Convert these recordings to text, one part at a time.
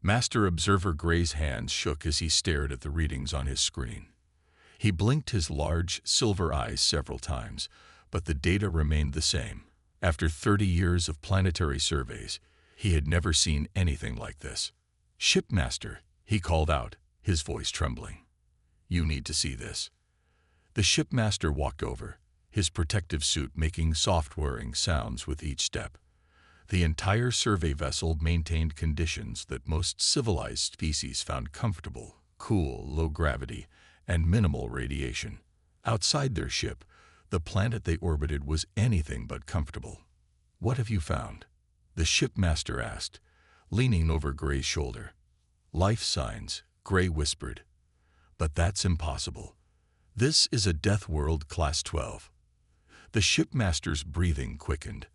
Master Observer Gray's hands shook as he stared at the readings on his screen. He blinked his large, silver eyes several times, but the data remained the same. After 30 years of planetary surveys, he had never seen anything like this. "Shipmaster," he called out, his voice trembling. "You need to see this." The shipmaster walked over, his protective suit making soft whirring sounds with each step. The entire survey vessel maintained conditions that most civilized species found comfortable: cool, low gravity, and minimal radiation. Outside their ship, the planet they orbited was anything but comfortable. "What have you found?" the shipmaster asked, leaning over Gray's shoulder. "Life signs," Gray whispered. "But that's impossible. This is a death world class 12. The shipmaster's breathing quickened.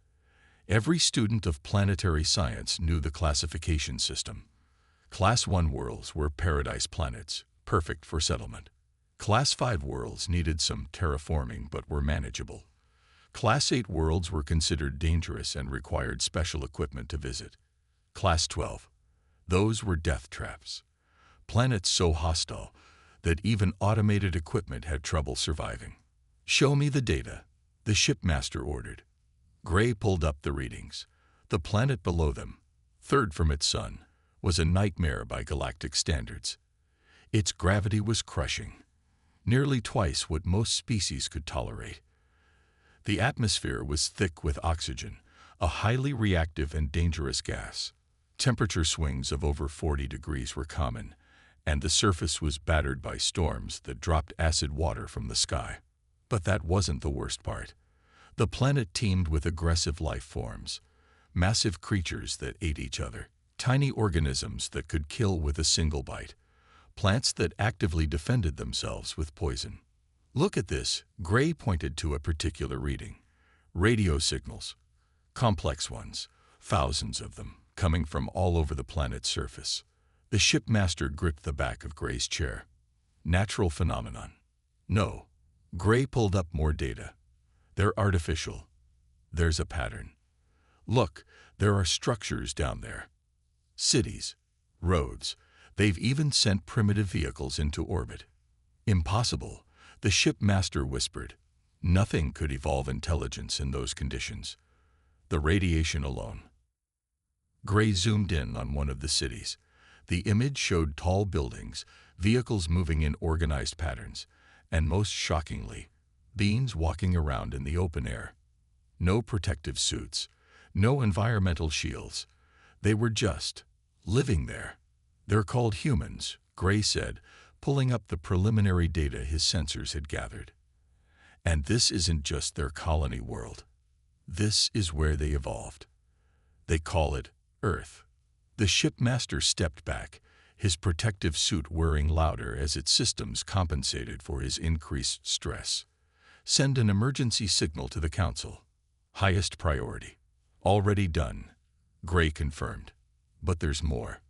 Every student of planetary science knew the classification system. Class 1 worlds were paradise planets, perfect for settlement. Class 5 worlds needed some terraforming but were manageable. Class 8 worlds were considered dangerous and required special equipment to visit. Class 12. Those were death traps. Planets so hostile that even automated equipment had trouble surviving. "Show me the data," the shipmaster ordered. Gray pulled up the readings. The planet below them, third from its sun, was a nightmare by galactic standards. Its gravity was crushing, nearly twice what most species could tolerate. The atmosphere was thick with oxygen, a highly reactive and dangerous gas. Temperature swings of over 40 degrees were common, and the surface was battered by storms that dropped acid water from the sky. But that wasn't the worst part. The planet teemed with aggressive life forms, massive creatures that ate each other, tiny organisms that could kill with a single bite, plants that actively defended themselves with poison. "Look at this," Gray pointed to a particular reading. "Radio signals. Complex ones, thousands of them, coming from all over the planet's surface." The shipmaster gripped the back of Gray's chair. "Natural phenomenon." "No." Gray pulled up more data. "They're artificial. There's a pattern. Look, there are structures down there. Cities, roads. They've even sent primitive vehicles into orbit." "Impossible," the shipmaster whispered. "Nothing could evolve intelligence in those conditions. The radiation alone." Gray zoomed in on one of the cities. The image showed tall buildings, vehicles moving in organized patterns, and most shockingly, beings walking around in the open air. No protective suits, no environmental shields. They were just living there. "They're called humans," Gray said, pulling up the preliminary data his sensors had gathered. "And this isn't just their colony world. This is where they evolved. They call it Earth." The shipmaster stepped back, his protective suit whirring louder as its systems compensated for his increased stress. "Send an emergency signal to the council. Highest priority." "Already done," Gray confirmed. "But there's more."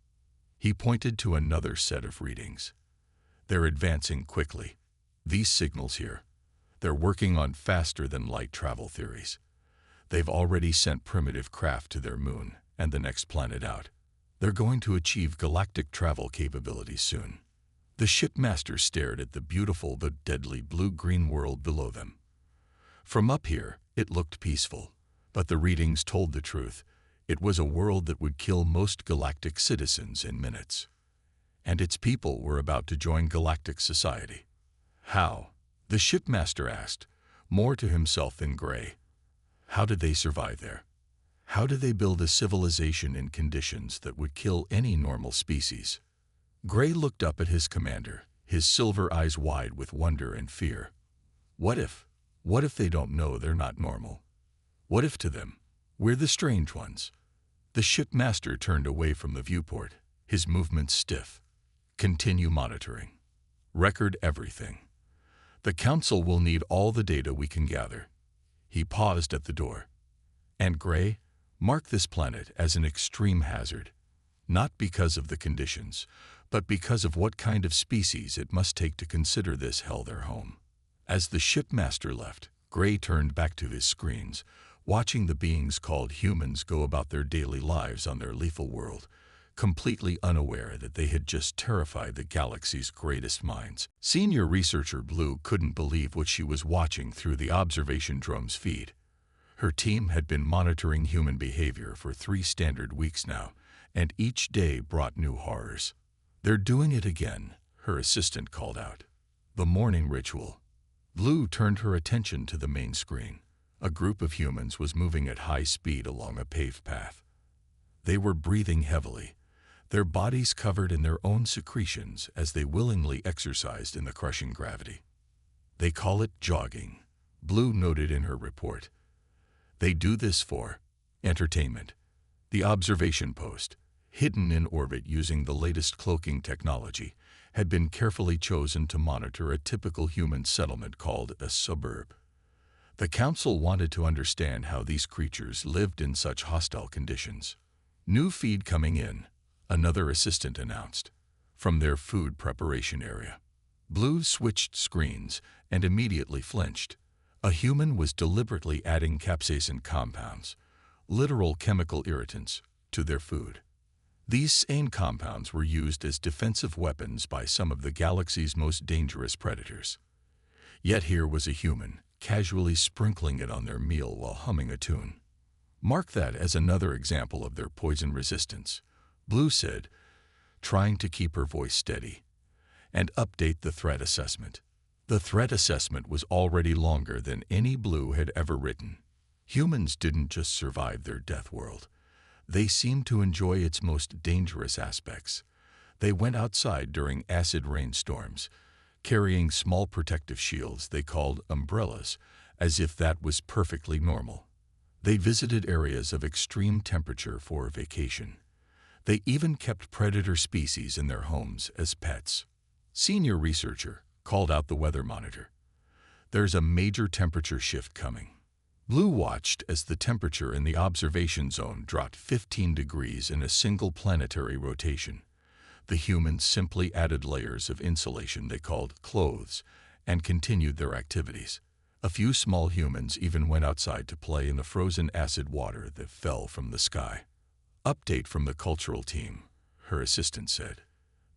He pointed to another set of readings. "They're advancing quickly. These signals here, they're working on faster-than-light travel theories. They've already sent primitive craft to their moon and the next planet out. They're going to achieve galactic travel capabilities soon." The shipmaster stared at the beautiful but deadly blue-green world below them. From up here, it looked peaceful, but the readings told the truth. It was a world that would kill most galactic citizens in minutes. And its people were about to join galactic society. "How?" the shipmaster asked, more to himself than Gray. "How did they survive there? How did they build a civilization in conditions that would kill any normal species?" Gray looked up at his commander, his silver eyes wide with wonder and fear. What if they don't know they're not normal? What if to them, we're the strange ones? The shipmaster turned away from the viewport, his movements stiff. "Continue monitoring. Record everything. The council will need all the data we can gather." He paused at the door. "And Gray, mark this planet as an extreme hazard. Not because of the conditions, but because of what kind of species it must take to consider this hell their home." As the shipmaster left, Gray turned back to his screens, watching the beings called humans go about their daily lives on their lethal world, completely unaware that they had just terrified the galaxy's greatest minds. Senior researcher Blue couldn't believe what she was watching through the observation drone's feed. Her team had been monitoring human behavior for 3 standard weeks now, and each day brought new horrors. "They're doing it again," her assistant called out. "The morning ritual." Blue turned her attention to the main screen. A group of humans was moving at high speed along a paved path. They were breathing heavily, their bodies covered in their own secretions as they willingly exercised in the crushing gravity. "They call it jogging," Blue noted in her report. "They do this for entertainment." The observation post, hidden in orbit using the latest cloaking technology, had been carefully chosen to monitor a typical human settlement called a suburb. The council wanted to understand how these creatures lived in such hostile conditions. "New feed coming in," another assistant announced, from their food preparation area. Blue switched screens and immediately flinched. A human was deliberately adding capsaicin compounds, literal chemical irritants, to their food. These same compounds were used as defensive weapons by some of the galaxy's most dangerous predators. Yet here was a human, casually sprinkling it on their meal while humming a tune. "Mark that as another example of their poison resistance," Blue said, trying to keep her voice steady. "And update the threat assessment." The threat assessment was already longer than any Blue had ever written. Humans didn't just survive their death world. They seemed to enjoy its most dangerous aspects. They went outside during acid rainstorms, carrying small protective shields they called umbrellas, as if that was perfectly normal. They visited areas of extreme temperature for vacation. They even kept predator species in their homes as pets. Senior researcher called out the weather monitor. "There's a major temperature shift coming." Blue watched as the temperature in the observation zone dropped 15 degrees in a single planetary rotation. The humans simply added layers of insulation they called clothes and continued their activities. A few small humans even went outside to play in the frozen acid water that fell from the sky. "Update from the cultural team," her assistant said.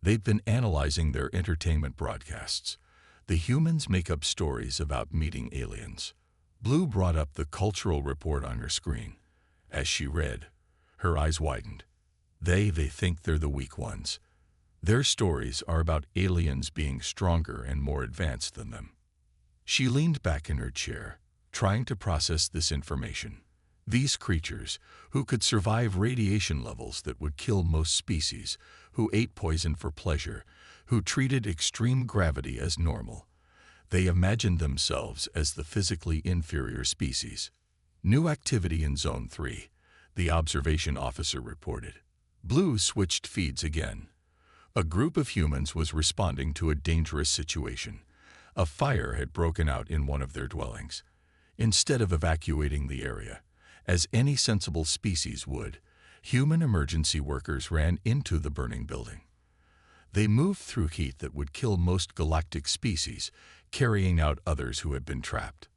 "They've been analyzing their entertainment broadcasts. The humans make up stories about meeting aliens." Blue brought up the cultural report on her screen. As she read, her eyes widened. They think they're the weak ones. Their stories are about aliens being stronger and more advanced than them. She leaned back in her chair, trying to process this information. These creatures, who could survive radiation levels that would kill most species, who ate poison for pleasure, who treated extreme gravity as normal. They imagined themselves as the physically inferior species. "New activity in Zone 3, the observation officer reported. Blue switched feeds again. A group of humans was responding to a dangerous situation. A fire had broken out in one of their dwellings. Instead of evacuating the area, as any sensible species would, human emergency workers ran into the burning building. They moved through heat that would kill most galactic species, carrying out others who had been trapped.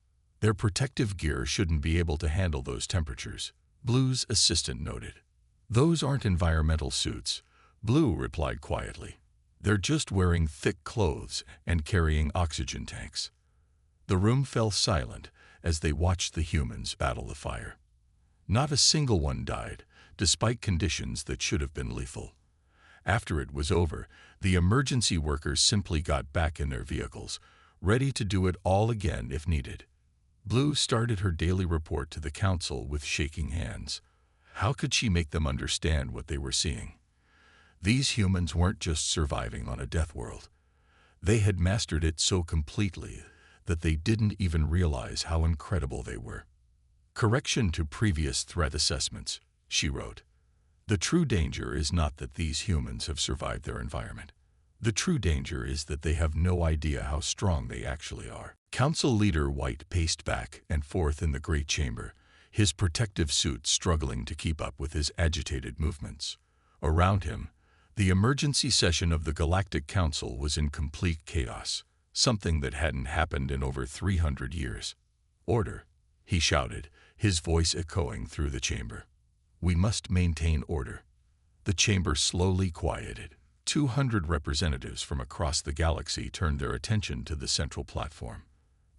Their protective gear shouldn't be able to handle those temperatures, Blue's assistant noted. "Those aren't environmental suits," Blue replied quietly. "They're just wearing thick clothes and carrying oxygen tanks." The room fell silent as they watched the humans battle the fire. Not a single one died, despite conditions that should have been lethal. After it was over, the emergency workers simply got back in their vehicles, ready to do it all again if needed. Blue started her daily report to the council with shaking hands. How could she make them understand what they were seeing? These humans weren't just surviving on a death world. They had mastered it so completely that they didn't even realize how incredible they were. "Correction to previous threat assessments," she wrote. "The true danger is not that these humans have survived their environment. The true danger is that they have no idea how strong they actually are." Council Leader White paced back and forth in the great chamber, his protective suit struggling to keep up with his agitated movements. Around him, the emergency session of the Galactic Council was in complete chaos, something that hadn't happened in over 300 years. "Order," he shouted, his voice echoing through the chamber. "We must maintain order." The chamber slowly quieted. 200 representatives from across the galaxy turned their attention to the central platform.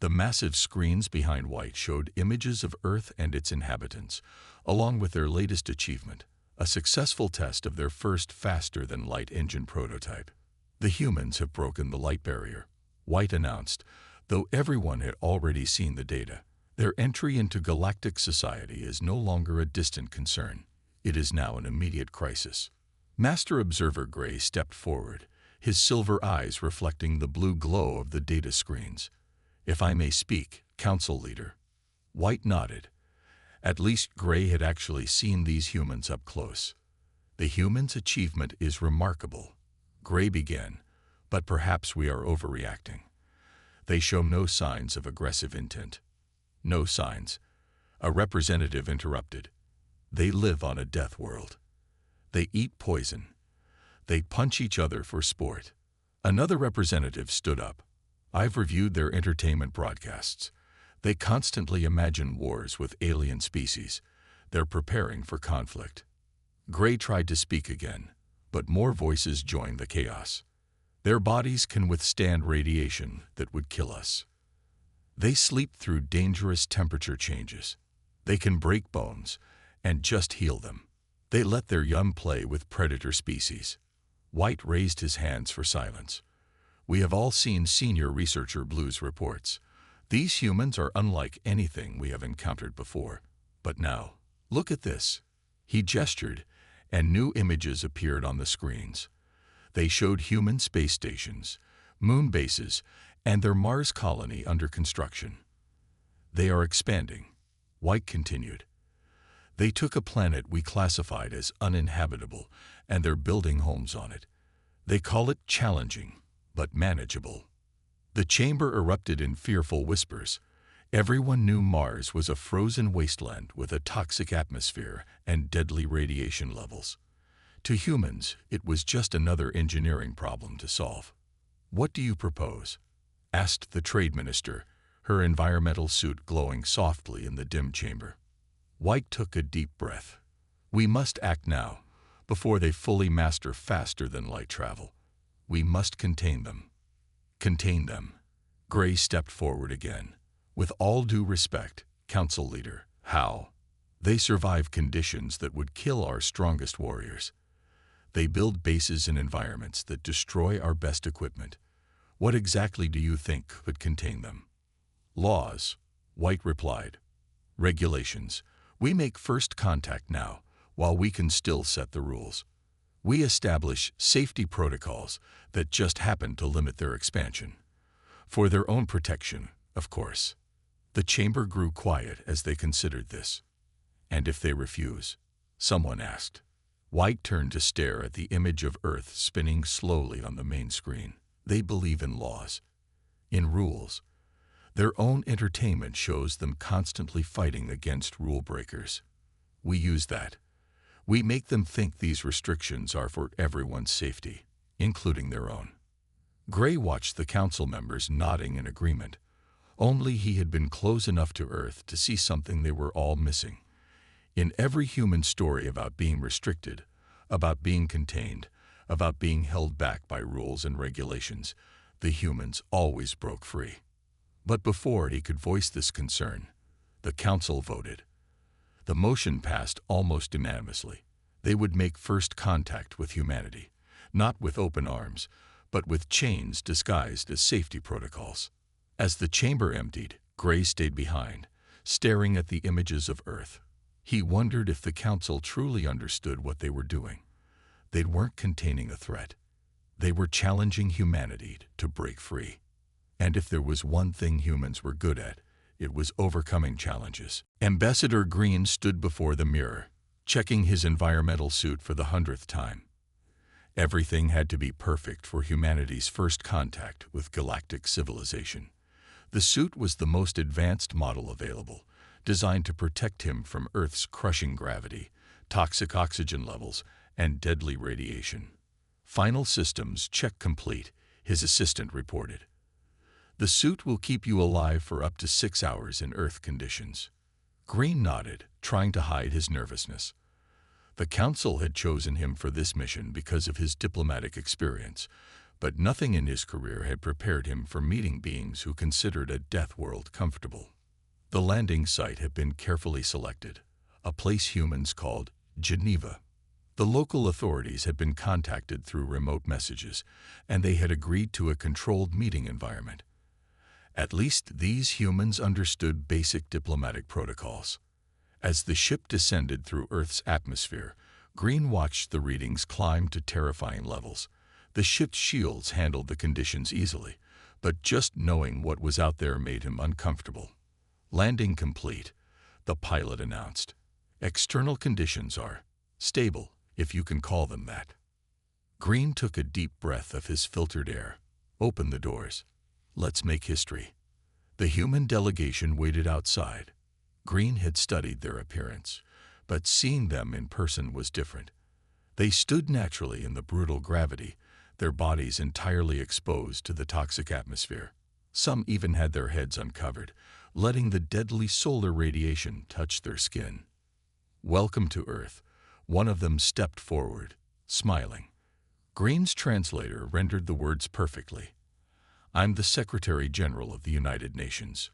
The massive screens behind White showed images of Earth and its inhabitants, along with their latest achievement, a successful test of their first faster-than-light engine prototype. The humans have broken the light barrier, White announced, though everyone had already seen the data. Their entry into galactic society is no longer a distant concern. It is now an immediate crisis. Master Observer Gray stepped forward, his silver eyes reflecting the blue glow of the data screens. "If I may speak, Council Leader." White nodded. At least Gray had actually seen these humans up close. "The humans' achievement is remarkable," Gray began, "but perhaps we are overreacting. They show no signs of aggressive intent." "No signs," a representative interrupted. "They live on a death world. They eat poison. They punch each other for sport." Another representative stood up. "I've reviewed their entertainment broadcasts. They constantly imagine wars with alien species. They're preparing for conflict." Gray tried to speak again, but more voices joined the chaos. "Their bodies can withstand radiation that would kill us. They sleep through dangerous temperature changes. They can break bones and just heal them. They let their young play with predator species." White raised his hands for silence. "We have all seen Senior Researcher Blue's reports. These humans are unlike anything we have encountered before. But now, look at this." He gestured, and new images appeared on the screens. They showed human space stations, moon bases, and their Mars colony under construction. "They are expanding," White continued. "They took a planet we classified as uninhabitable, and they're building homes on it. They call it challenging, but manageable." The chamber erupted in fearful whispers. Everyone knew Mars was a frozen wasteland with a toxic atmosphere and deadly radiation levels. To humans, it was just another engineering problem to solve. "What do you propose?" asked the Trade Minister, her environmental suit glowing softly in the dim chamber. White took a deep breath. "We must act now, before they fully master faster-than-light travel. We must contain them." "Contain them." Gray stepped forward again. "With all due respect, Council Leader, how?" "They survive conditions that would kill our strongest warriors. They build bases in environments that destroy our best equipment. What exactly do you think could contain them?" "Laws," White replied. "Regulations. We make first contact now, while we can still set the rules. We establish safety protocols that just happen to limit their expansion. For their own protection, of course." The chamber grew quiet as they considered this. "And if they refuse?" someone asked. White turned to stare at the image of Earth spinning slowly on the main screen. "They believe in laws, in rules. Their own entertainment shows them constantly fighting against rule breakers. We use that. We make them think these restrictions are for everyone's safety, including their own." Gray watched the council members nodding in agreement. Only he had been close enough to Earth to see something they were all missing. In every human story about being restricted, about being contained, about being held back by rules and regulations, the humans always broke free. But before he could voice this concern, the council voted. The motion passed almost unanimously. They would make first contact with humanity, not with open arms, but with chains disguised as safety protocols. As the chamber emptied, Gray stayed behind, staring at the images of Earth. He wondered if the council truly understood what they were doing. They weren't containing a threat. They were challenging humanity to break free. And if there was one thing humans were good at, it was overcoming challenges. Ambassador Green stood before the mirror, checking his environmental suit for the 100th time. Everything had to be perfect for humanity's first contact with galactic civilization. The suit was the most advanced model available, designed to protect him from Earth's crushing gravity, toxic oxygen levels, and deadly radiation. "Final systems check complete," his assistant reported. "The suit will keep you alive for up to 6 hours in Earth conditions." Green nodded, trying to hide his nervousness. The Council had chosen him for this mission because of his diplomatic experience, but nothing in his career had prepared him for meeting beings who considered a death world comfortable. The landing site had been carefully selected, a place humans called Geneva. The local authorities had been contacted through remote messages, and they had agreed to a controlled meeting environment. At least these humans understood basic diplomatic protocols. As the ship descended through Earth's atmosphere, Green watched the readings climb to terrifying levels. The ship's shields handled the conditions easily, but just knowing what was out there made him uncomfortable. Landing complete, the pilot announced. External conditions are stable, if you can call them that. Green took a deep breath of his filtered air. Open the doors. Let's make history. The human delegation waited outside. Green had studied their appearance, but seeing them in person was different. They stood naturally in the brutal gravity, their bodies entirely exposed to the toxic atmosphere. Some even had their heads uncovered, letting the deadly solar radiation touch their skin. "Welcome to Earth," one of them stepped forward, smiling. Green's translator rendered the words perfectly. "I'm the Secretary General of the United Nations."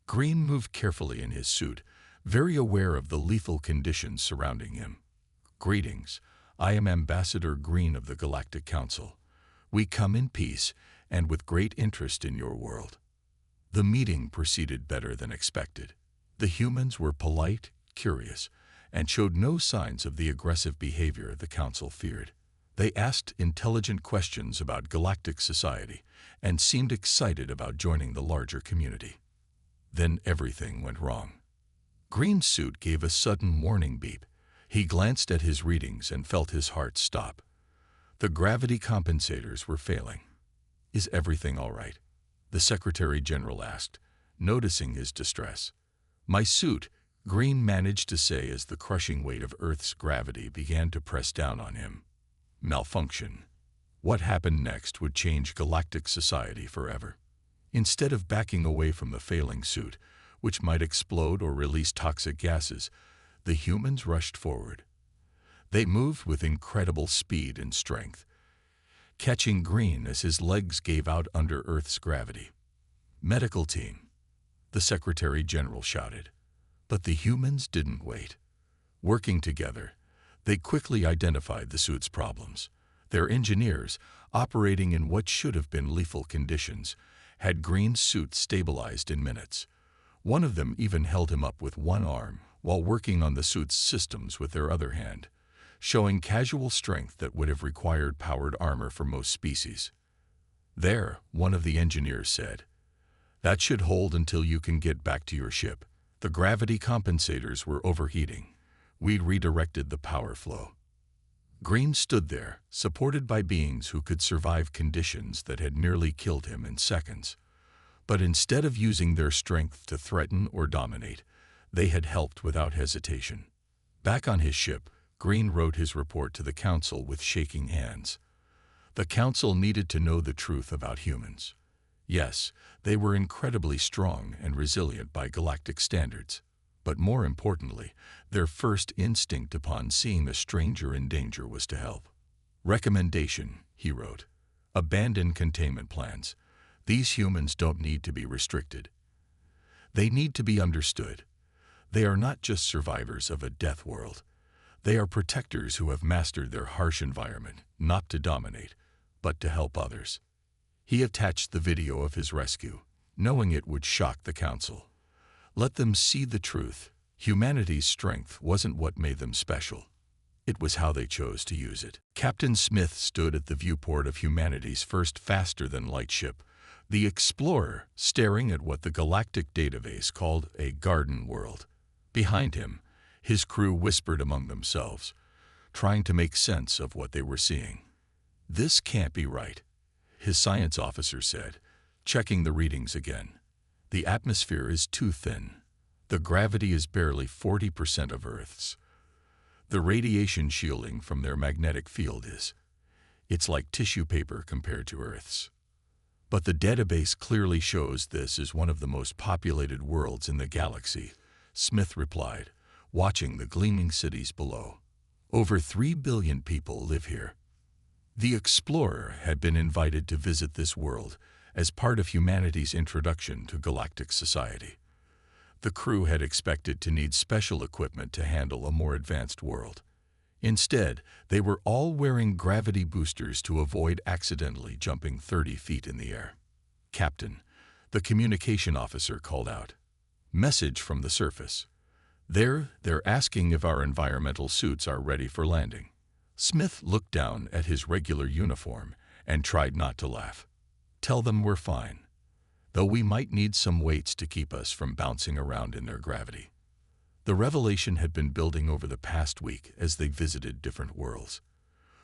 Green moved carefully in his suit, very aware of the lethal conditions surrounding him. "Greetings. I am Ambassador Green of the Galactic Council. We come in peace and with great interest in your world." The meeting proceeded better than expected. The humans were polite, curious, and showed no signs of the aggressive behavior the Council feared. They asked intelligent questions about galactic society and seemed excited about joining the larger community. Then everything went wrong. Green's suit gave a sudden warning beep. He glanced at his readings and felt his heart stop. The gravity compensators were failing. "Is everything all right?" the Secretary General asked, noticing his distress. "My suit," Green managed to say as the crushing weight of Earth's gravity began to press down on him. Malfunction. What happened next would change galactic society forever. Instead of backing away from the failing suit, which might explode or release toxic gases, the humans rushed forward. They moved with incredible speed and strength, catching Green as his legs gave out under Earth's gravity. "Medical team," the Secretary General shouted. But the humans didn't wait. Working together, they quickly identified the suit's problems. Their engineers, operating in what should have been lethal conditions, had Green's suit stabilized in minutes. One of them even held him up with one arm while working on the suit's systems with their other hand, showing casual strength that would have required powered armor for most species. "There," one of the engineers said. "That should hold until you can get back to your ship. The gravity compensators were overheating. We redirected the power flow." Green stood there, supported by beings who could survive conditions that had nearly killed him in seconds. But instead of using their strength to threaten or dominate, they had helped without hesitation. Back on his ship, Green wrote his report to the Council with shaking hands. The Council needed to know the truth about humans. Yes, they were incredibly strong and resilient by galactic standards. But more importantly, their first instinct upon seeing a stranger in danger was to help. "Recommendation," he wrote. "Abandon containment plans. These humans don't need to be restricted. They need to be understood. They are not just survivors of a death world. They are protectors who have mastered their harsh environment, not to dominate, but to help others." He attached the video of his rescue, knowing it would shock the Council. Let them see the truth. Humanity's strength wasn't what made them special. It was how they chose to use it. Captain Smith stood at the viewport of humanity's first faster-than-light ship, the Explorer, staring at what the Galactic database called a garden world. Behind him, his crew whispered among themselves, trying to make sense of what they were seeing. "This can't be right," his science officer said, checking the readings again. "The atmosphere is too thin. The gravity is barely 40% of Earth's. The radiation shielding from their magnetic field it's like tissue paper compared to Earth's." "But the database clearly shows this is one of the most populated worlds in the galaxy," Smith replied, watching the gleaming cities below. Over 3 billion people live here. The explorer had been invited to visit this world as part of humanity's introduction to galactic society. The crew had expected to need special equipment to handle a more advanced world. Instead, they were all wearing gravity boosters to avoid accidentally jumping 30 feet in the air. "Captain," the communication officer called out. "Message from the surface. They're asking if our environmental suits are ready for landing." Smith looked down at his regular uniform and tried not to laugh. "Tell them we're fine, though we might need some weights to keep us from bouncing around in their gravity." The revelation had been building over the past week as they visited different worlds.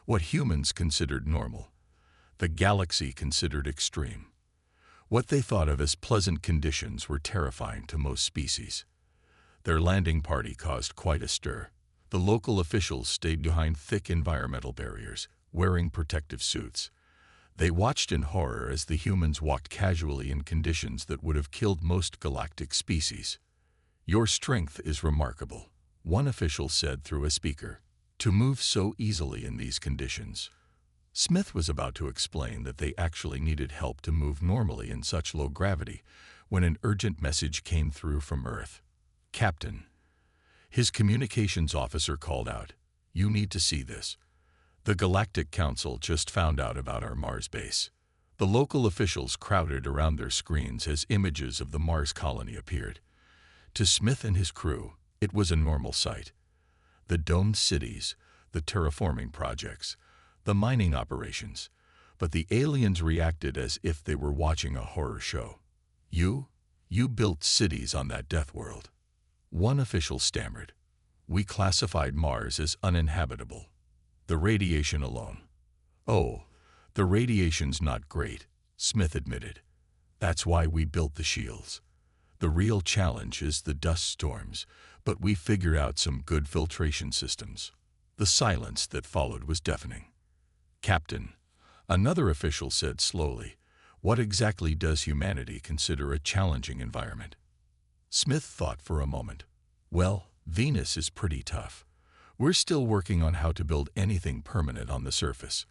What humans considered normal, the galaxy considered extreme. What they thought of as pleasant conditions were terrifying to most species. Their landing party caused quite a stir. The local officials stayed behind thick environmental barriers, wearing protective suits. They watched in horror as the humans walked casually in conditions that would have killed most galactic species. "Your strength is remarkable," one official said through a speaker. "To move so easily in these conditions." Smith was about to explain that they actually needed help to move normally in such low gravity when an urgent message came through from Earth. "Captain," his communications officer called out, "you need to see this. The Galactic Council just found out about our Mars base." The local officials crowded around their screens as images of the Mars colony appeared. To Smith and his crew, it was a normal sight. The domed cities, the terraforming projects, the mining operations, but the aliens reacted as if they were watching a horror show. You built cities on that death world." One official stammered. "We classified Mars as uninhabitable. The radiation alone." "Oh, the radiation's not great," Smith admitted. "That's why we built the shields. The real challenge is the dust storms, but we figured out some good filtration systems." The silence that followed was deafening. "Captain," another official said slowly, "what exactly does humanity consider a challenging environment?" Smith thought for a moment. "Well, Venus is pretty tough. We're still working on how to build anything permanent on the surface.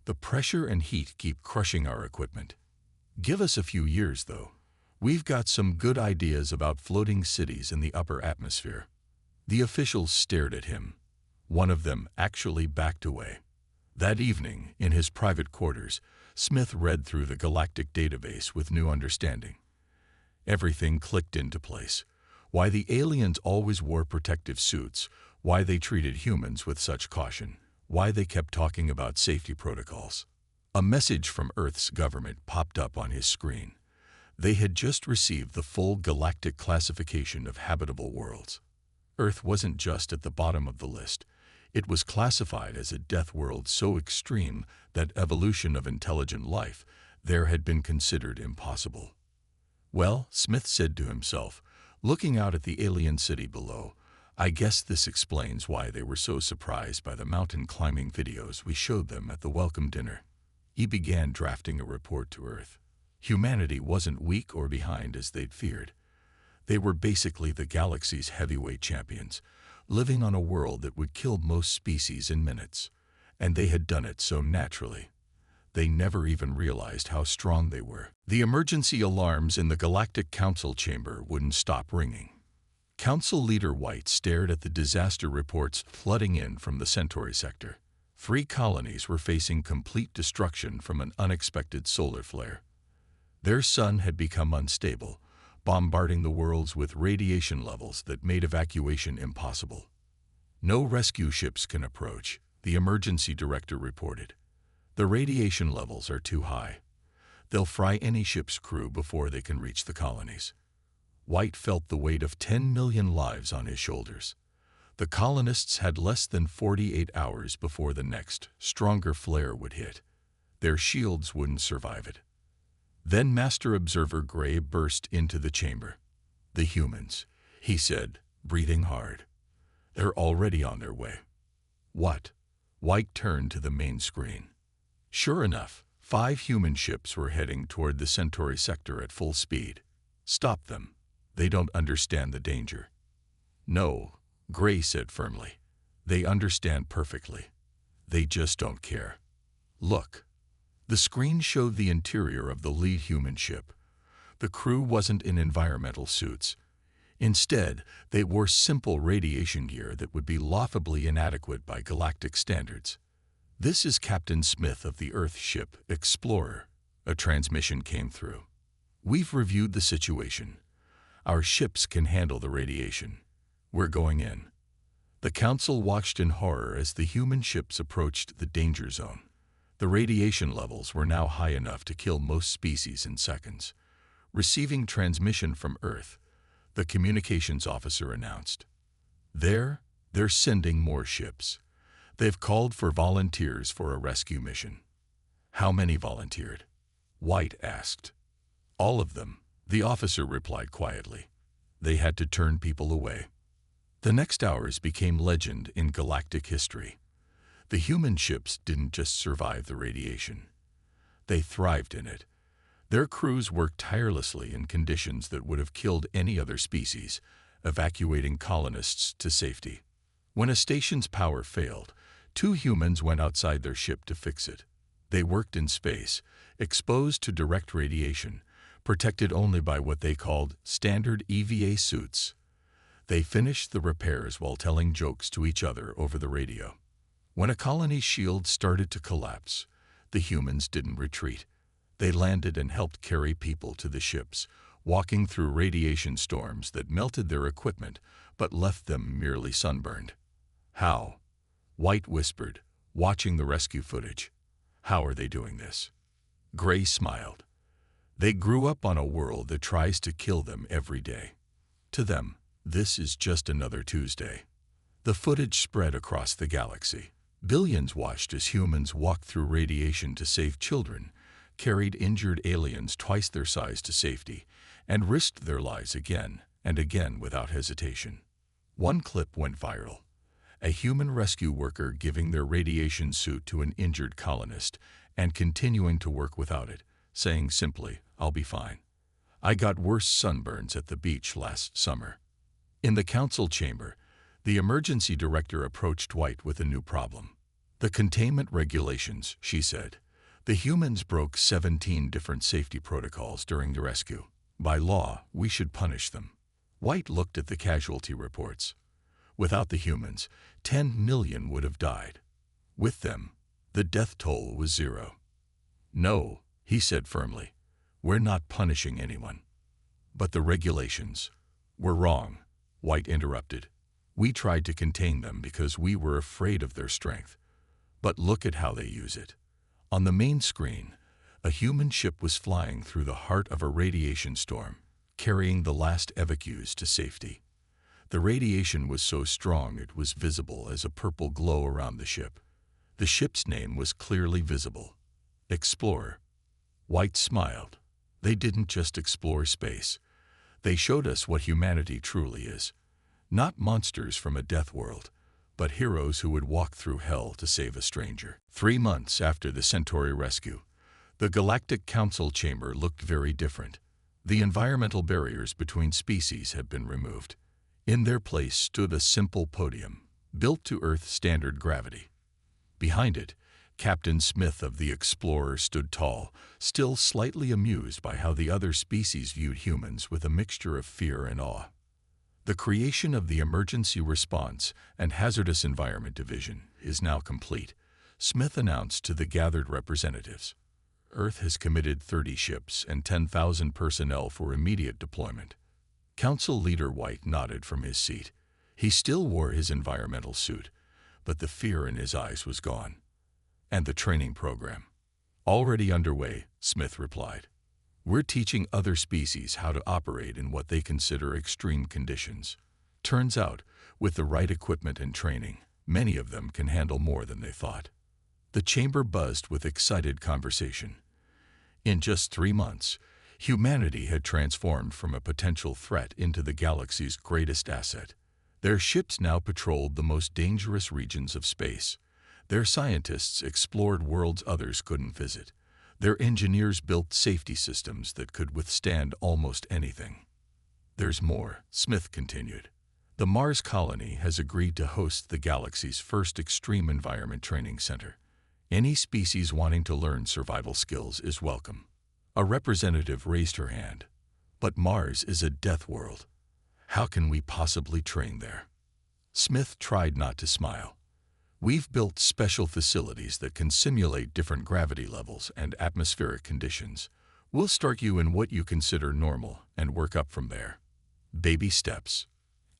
The pressure and heat keep crushing our equipment. Give us a few years, though. We've got some good ideas about floating cities in the upper atmosphere." The officials stared at him. One of them actually backed away. That evening, in his private quarters, Smith read through the Galactic database with new understanding. Everything clicked into place. Why the aliens always wore protective suits, why they treated humans with such caution, why they kept talking about safety protocols. A message from Earth's government popped up on his screen. They had just received the full galactic classification of habitable worlds. Earth wasn't just at the bottom of the list. It was classified as a death world so extreme that evolution of intelligent life there had been considered impossible. "Well," Smith said to himself, looking out at the alien city below, "I guess this explains why they were so surprised by the mountain climbing videos we showed them at the welcome dinner." He began drafting a report to Earth. Humanity wasn't weak or behind as they'd feared. They were basically the galaxy's heavyweight champions, living on a world that would kill most species in minutes. And they had done it so naturally. They never even realized how strong they were. The emergency alarms in the Galactic Council chamber wouldn't stop ringing. Council Leader White stared at the disaster reports flooding in from the Centauri sector. 3 colonies were facing complete destruction from an unexpected solar flare. Their sun had become unstable, bombarding the worlds with radiation levels that made evacuation impossible. "No rescue ships can approach," the emergency director reported. "The radiation levels are too high. They'll fry any ship's crew before they can reach the colonies." White felt the weight of 10 million lives on his shoulders. The colonists had less than 48 hours before the next, stronger flare would hit. Their shields wouldn't survive it. Then Master Observer Gray burst into the chamber. "The humans," he said, breathing hard. "They're already on their way." "What?" White turned to the main screen. Sure enough, 5 human ships were heading toward the Centauri sector at full speed. "Stop them. They don't understand the danger." "No," Gray said firmly. They understand perfectly. They just don't care. Look. The screen showed the interior of the lead human ship. The crew wasn't in environmental suits. Instead, they wore simple radiation gear that would be laughably inadequate by galactic standards. "This is Captain Smith of the Earth ship, Explorer," a transmission came through. "We've reviewed the situation. Our ships can handle the radiation. We're going in." The Council watched in horror as the human ships approached the danger zone. The radiation levels were now high enough to kill most species in seconds. Receiving transmission from Earth, the communications officer announced. They're sending more ships. They've called for volunteers for a rescue mission." "How many volunteered?" White asked. "All of them," the officer replied quietly. "They had to turn people away." The next hours became legend in galactic history. The human ships didn't just survive the radiation. They thrived in it. Their crews worked tirelessly in conditions that would have killed any other species, evacuating colonists to safety. When a station's power failed, 2 humans went outside their ship to fix it. They worked in space, exposed to direct radiation, protected only by what they called standard EVA suits. They finished the repairs while telling jokes to each other over the radio. When a colony's shield started to collapse, the humans didn't retreat. They landed and helped carry people to the ships, walking through radiation storms that melted their equipment but left them merely sunburned. "How?" White whispered, watching the rescue footage. "How are they doing this?" Gray smiled. "They grew up on a world that tries to kill them every day. To them, this is just another Tuesday." The footage spread across the galaxy. Billions watched as humans walked through radiation to save children, carried injured aliens twice their size to safety, and risked their lives again and again without hesitation. One clip went viral. A human rescue worker giving their radiation suit to an injured colonist and continuing to work without it, saying simply, "I'll be fine. I got worse sunburns at the beach last summer." In the council chamber, the emergency director approached White with a new problem. "The containment regulations," she said. "The humans broke 17 different safety protocols during the rescue. By law, we should punish them." White looked at the casualty reports. Without the humans, 10 million would have died. With them, the death toll was 0. "No," he said firmly, "we're not punishing anyone." "But the regulations were wrong," White interrupted. "We tried to contain them because we were afraid of their strength. But look at how they use it." On the main screen, a human ship was flying through the heart of a radiation storm, carrying the last evacuees to safety. The radiation was so strong it was visible as a purple glow around the ship. The ship's name was clearly visible: Explorer. White smiled. They didn't just explore space. They showed us what humanity truly is. Not monsters from a death world, but heroes who would walk through hell to save a stranger. 3 months after the Centauri rescue, the Galactic Council chamber looked very different. The environmental barriers between species had been removed. In their place stood a simple podium, built to Earth-standard gravity. Behind it, Captain Smith of the Explorer stood tall, still slightly amused by how the other species viewed humans with a mixture of fear and awe. The creation of the Emergency Response and Hazardous Environment Division is now complete, Smith announced to the gathered representatives. Earth has committed 30 ships and 10,000 personnel for immediate deployment. Council Leader White nodded from his seat. He still wore his environmental suit, but the fear in his eyes was gone. "And the training program?" "Already underway," Smith replied. "We're teaching other species how to operate in what they consider extreme conditions. Turns out, with the right equipment and training, many of them can handle more than they thought." The chamber buzzed with excited conversation. In just 3 months, humanity had transformed from a potential threat into the galaxy's greatest asset. Their ships now patrolled the most dangerous regions of space. Their scientists explored worlds others couldn't visit. Their engineers built safety systems that could withstand almost anything. "There's more," Smith continued. The Mars colony has agreed to host the galaxy's first extreme environment training center. Any species wanting to learn survival skills is welcome. A representative raised her hand. But Mars is a death world. How can we possibly train there? Smith tried not to smile. We've built special facilities that can simulate different gravity levels and atmospheric conditions. We'll start you in what you consider normal and work up from there. Baby steps.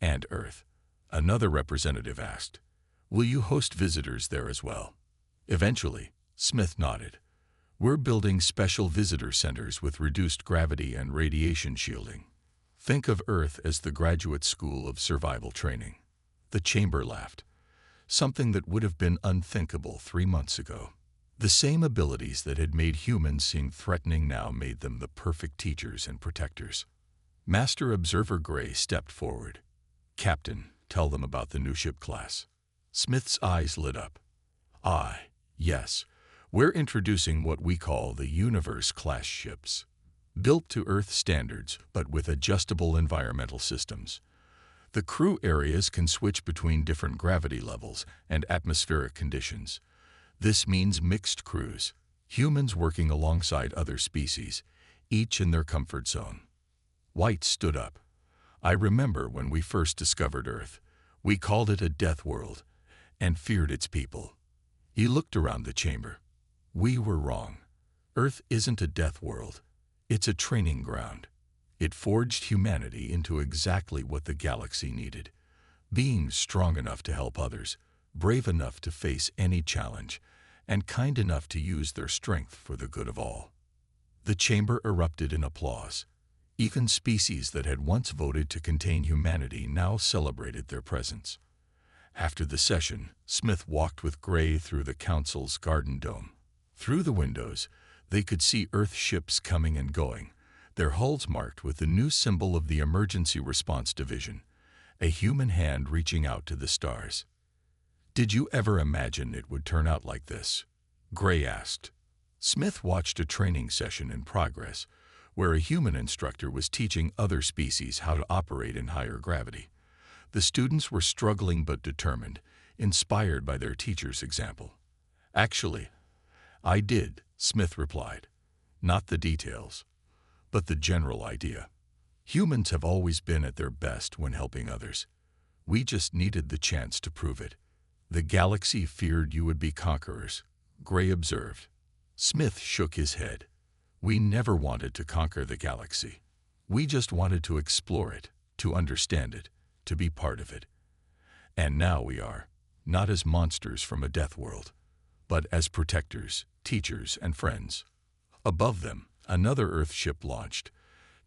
And Earth? Another representative asked. Will you host visitors there as well? Eventually, Smith nodded. We're building special visitor centers with reduced gravity and radiation shielding. Think of Earth as the graduate school of survival training. The chamber laughed. Something that would have been unthinkable 3 months ago. The same abilities that had made humans seem threatening now made them the perfect teachers and protectors. Master Observer Gray stepped forward. Captain, tell them about the new ship class. Smith's eyes lit up. Yes. We're introducing what we call the Universe-class ships. Built to Earth standards, but with adjustable environmental systems. The crew areas can switch between different gravity levels and atmospheric conditions. This means mixed crews, humans working alongside other species, each in their comfort zone. White stood up. I remember when we first discovered Earth. We called it a death world and feared its people. He looked around the chamber. We were wrong. Earth isn't a death world. It's a training ground. It forged humanity into exactly what the galaxy needed. Beings strong enough to help others, brave enough to face any challenge, and kind enough to use their strength for the good of all. The chamber erupted in applause. Even species that had once voted to contain humanity now celebrated their presence. After the session, Smith walked with Gray through the Council's garden dome. Through the windows, they could see Earth ships coming and going, their hulls marked with the new symbol of the Emergency Response Division, a human hand reaching out to the stars. Did you ever imagine it would turn out like this? Gray asked. Smith watched a training session in progress, where a human instructor was teaching other species how to operate in higher gravity. The students were struggling but determined, inspired by their teacher's example. Actually, I did, Smith replied. Not the details, but the general idea. Humans have always been at their best when helping others. We just needed the chance to prove it. The galaxy feared you would be conquerors, Gray observed. Smith shook his head. We never wanted to conquer the galaxy. We just wanted to explore it, to understand it, to be part of it. And now we are, not as monsters from a death world, but as protectors, teachers, and friends. Above them, another Earth ship launched,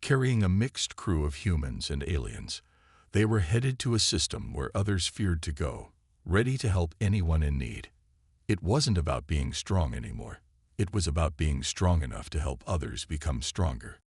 carrying a mixed crew of humans and aliens. They were headed to a system where others feared to go, ready to help anyone in need. It wasn't about being strong anymore. It was about being strong enough to help others become stronger.